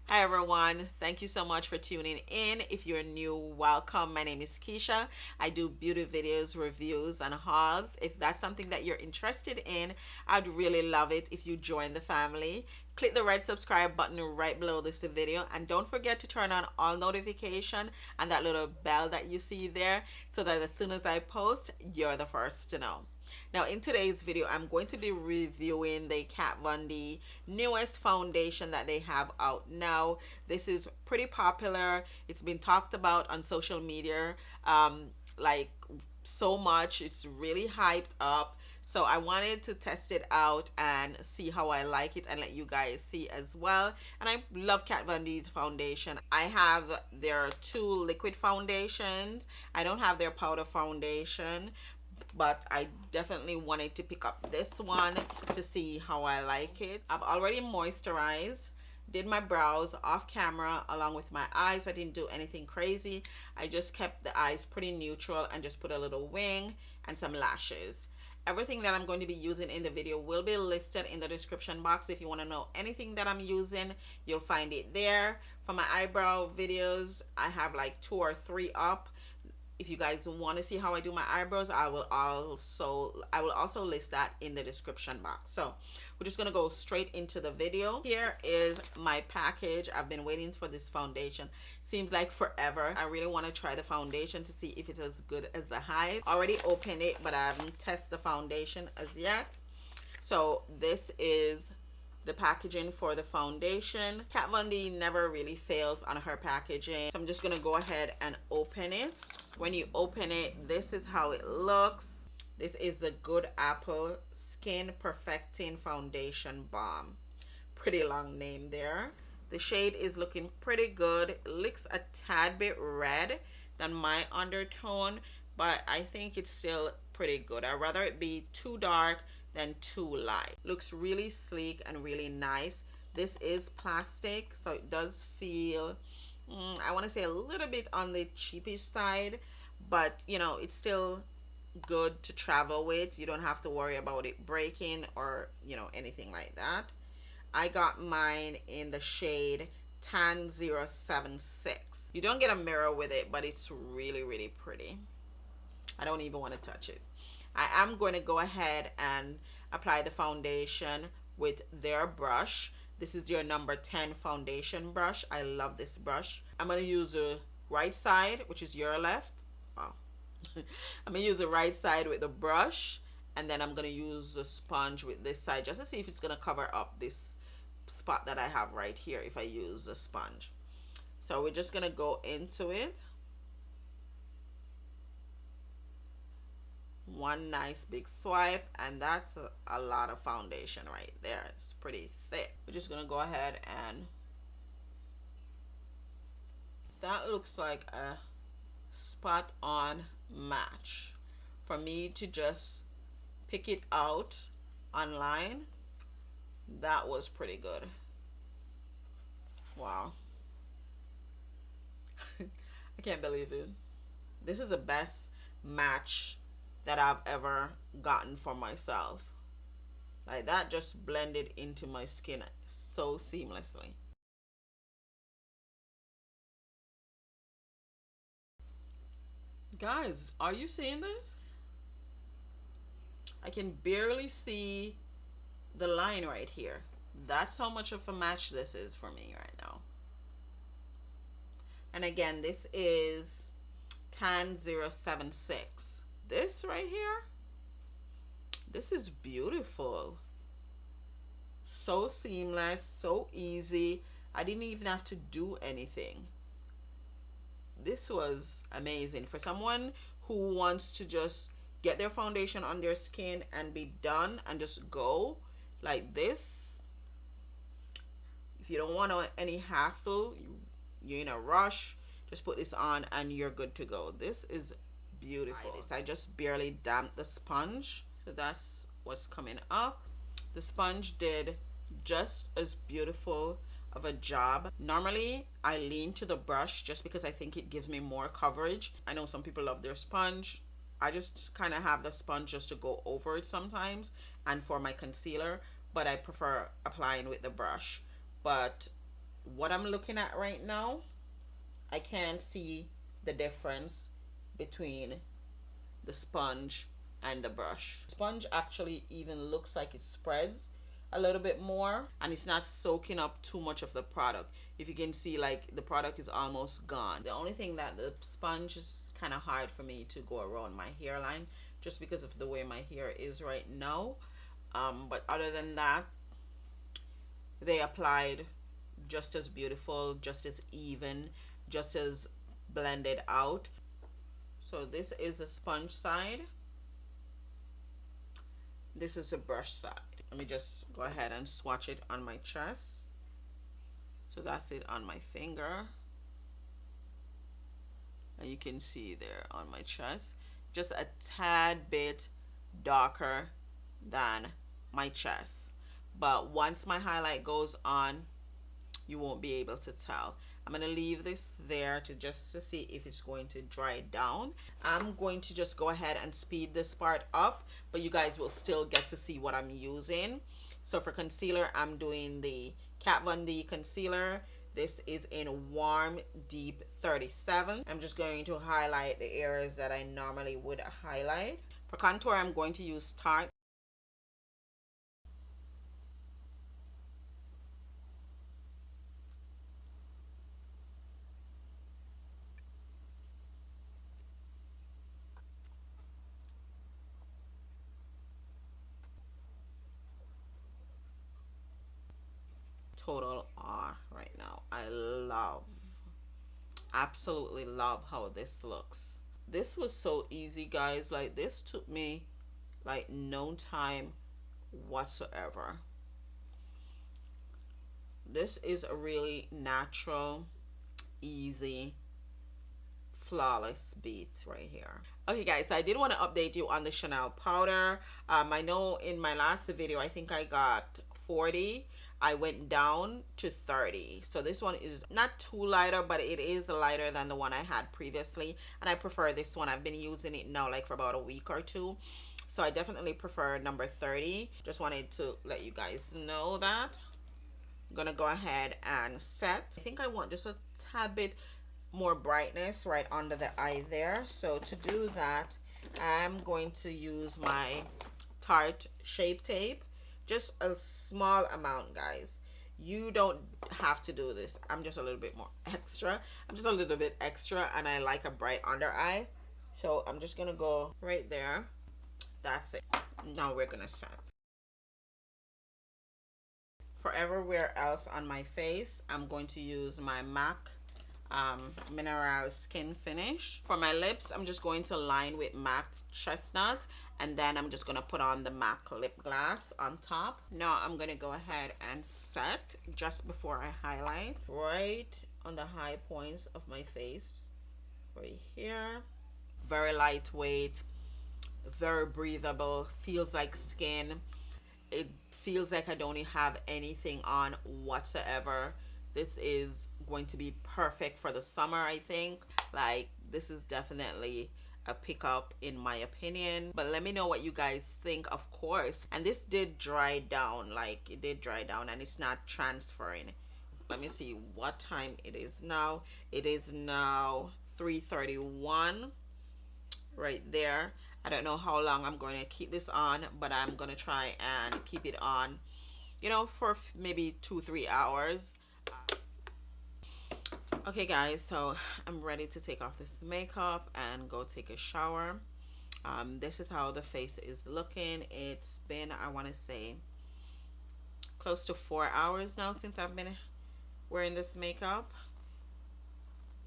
Hi everyone, thank you so much for tuning in. If you're new, welcome. My name is Keisha. I do beauty videos, reviews, and hauls. If that's something that you're interested in, I'd really love it if you join the family. Click the red subscribe button right below this video, and don't forget to turn on all notification and that little bell that you see there so that as soon as I post, you're the first to know. Now in today's video, I'm going to be reviewing the Kat Von D newest foundation that they have out now. This is pretty popular. It's been talked about on social media like so much. It's really hyped up. So I wanted to test it out and see how I like it and let you guys see as well. And I love Kat Von D's foundation. I have their two liquid foundations. I don't have their powder foundation, but I definitely wanted to pick up this one to see how I like it. I've already moisturized, did my brows off camera along with my eyes. I didn't do anything crazy. I just kept the eyes pretty neutral and just put a little wing and some lashes. Everything that I'm going to be using in the video will be listed in the description box. If you want to know anything that I'm using, you'll find it there. For my eyebrow videos, I have like 2 or 3 up. If you guys want to see how I do my eyebrows, I will also list that in the description box. So we're just gonna go straight into the video. Here is my package. I've been waiting for this foundation, seems like forever. I really want to try the foundation to see if it's as good as the hype. Already opened it, but I haven't tested the foundation as yet. So this is the packaging for the foundation. Kat Von D never really fails on her packaging. So I'm just gonna go ahead and open it. When you open it, this is how it looks. This is the Good Apple Skin Perfecting Foundation Balm. Pretty long name there. The shade is looking pretty good. It looks a tad bit red than my undertone, but I think it's still pretty good. I'd rather it be too dark than too light. Looks really sleek and really nice. This is plastic, so it does feel I want to say a little bit on the cheapish side, but you know, it's still good to travel with. You don't have to worry about it breaking or you know, anything like that. I got mine in the shade Tan 076. You don't get a mirror with it, but it's really pretty. I don't even want to touch it. I am going to go ahead and apply the foundation with their brush. This is their number 10 foundation brush. I love this brush. I'm going to use the right side, which is your left. Wow. I'm going to use the right side with the brush, and then I'm going to use the sponge with this side just to see if it's going to cover up this spot that I have right here if I use the sponge. So we're just going to go into it. One nice big swipe, and that's a lot of foundation right there. It's pretty thick. We're just gonna go ahead and that looks like a spot on match. For me to just pick it out online, that was pretty good. Wow. I can't believe it. This is the best match that I've ever gotten for myself. Like that just blended into my skin so seamlessly. Guys, are you seeing this? I can barely see the line right here. That's how much of a match this is for me right now. And again, this is Tan 076. This right here, this is beautiful. So seamless, so easy. I didn't even have to do anything. This was amazing for someone who wants to just get their foundation on their skin and be done and just go like this. If you don't want any hassle, you're in a rush, just put this on and you're good to go. This is beautiful. I just barely damped the sponge, so that's what's coming up. The sponge did just as beautiful of a job. Normally I lean to the brush just because I think it gives me more coverage. I know some people love their sponge. I just kind of have the sponge just to go over it sometimes and for my concealer, but I prefer applying with the brush. But what I'm looking at right now, I can't see the difference between the sponge and the brush. Sponge actually even looks like it spreads a little bit more, and it's not soaking up too much of the product. If you can see, like, the product is almost gone. The only thing that the sponge is kind of hard for me to go around my hairline, just because of the way my hair is right now. But other than that, they applied just as beautiful, just as even, just as blended out. So this is a sponge side, this is a brush side. Let me just go ahead and swatch it on my chest. So that's it on my finger, and you can see there on my chest, just a tad bit darker than my chest. But once my highlight goes on, you won't be able to tell. I'm gonna leave this there to see if it's going to dry down. I'm going to just go ahead and speed this part up, but you guys will still get to see what I'm using. So for concealer, I'm doing the Kat Von D concealer. This is in Warm Deep 37. I'm just going to highlight the areas that I normally would highlight. For contour, I'm going to use Tarte. Total R right now. I love, absolutely love how this looks. This was so easy, guys. Like, this took me like no time whatsoever. This is a really natural, easy, flawless beat right here. Okay guys, so I did want to update you on the Chanel powder. I know in my last video I think I got 40. I went down to 30. So this one is not too lighter, but it is lighter than the one I had previously, and I prefer this one. I've been using it now like for about a week or two, so I definitely prefer number 30. Just wanted to let you guys know that. I'm gonna go ahead and set. I think I want just a tad bit more brightness right under the eye there. So to do that, I'm going to use my Tarte Shape Tape. Just a small amount, guys. You don't have to do this. I'm just a little bit more extra. I'm just a little bit extra, and I like a bright under eye. So I'm just gonna go right there. That's it. Now we're gonna set. For everywhere else on my face, I'm going to use my MAC Mineralize Skinfinish. For my lips, I'm just going to line with MAC Chestnut, and then I'm just going to put on the MAC Lipglass on top. Now I'm going to go ahead and set just before I highlight, right on the high points of my face, right here. Very lightweight, very breathable, feels like skin. It feels like I don't have anything on whatsoever. This is going to be perfect for the summer, I think. Like, this is definitely a pickup in my opinion, but let me know what you guys think, of course. And this did dry down, like it did dry down, and it's not transferring. Let me see what time it is now. It is now 3:31 right there. I don't know how long I'm going to keep this on, but I'm going to try and keep it on, you know, for maybe 2-3 hours. Okay guys, so I'm ready to take off this makeup and go take a shower. This is how the face is looking. It's been, I want to say, close to 4 hours now since I've been wearing this makeup.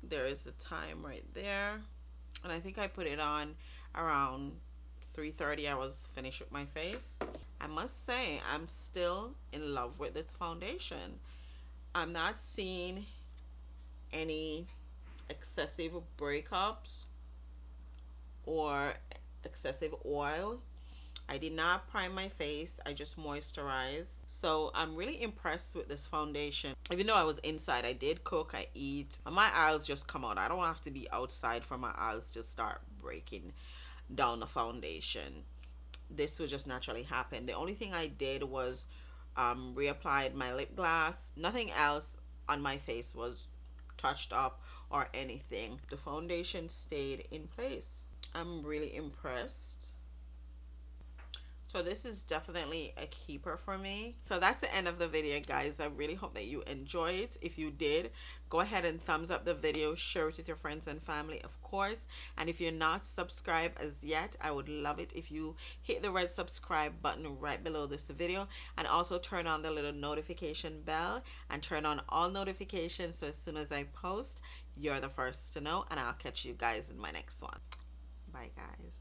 There is the time right there, and I think I put it on around 3:30. I was finished with my face. I must say, I'm still in love with this foundation. I'm not seeing any excessive breakups or excessive oil. I did not prime my face, I just moisturized. So I'm really impressed with this foundation. Even though I was inside, I did cook, I eat, and my eyes just come out. I don't have to be outside for my eyes to start breaking down the foundation. This would just naturally happen. The only thing I did was reapplied my lip gloss. Nothing else on my face was touched up or anything. The foundation stayed in place. I'm really impressed. So this is definitely a keeper for me. So that's the end of the video, guys. I really hope that you enjoy it. If you did, go ahead and thumbs up the video, share it with your friends and family, of course. And if you're not subscribed as yet, I would love it if you hit the red subscribe button right below this video, and also turn on the little notification bell and turn on all notifications, so as soon as I post, you're the first to know. And I'll catch you guys in my next one. Bye, guys.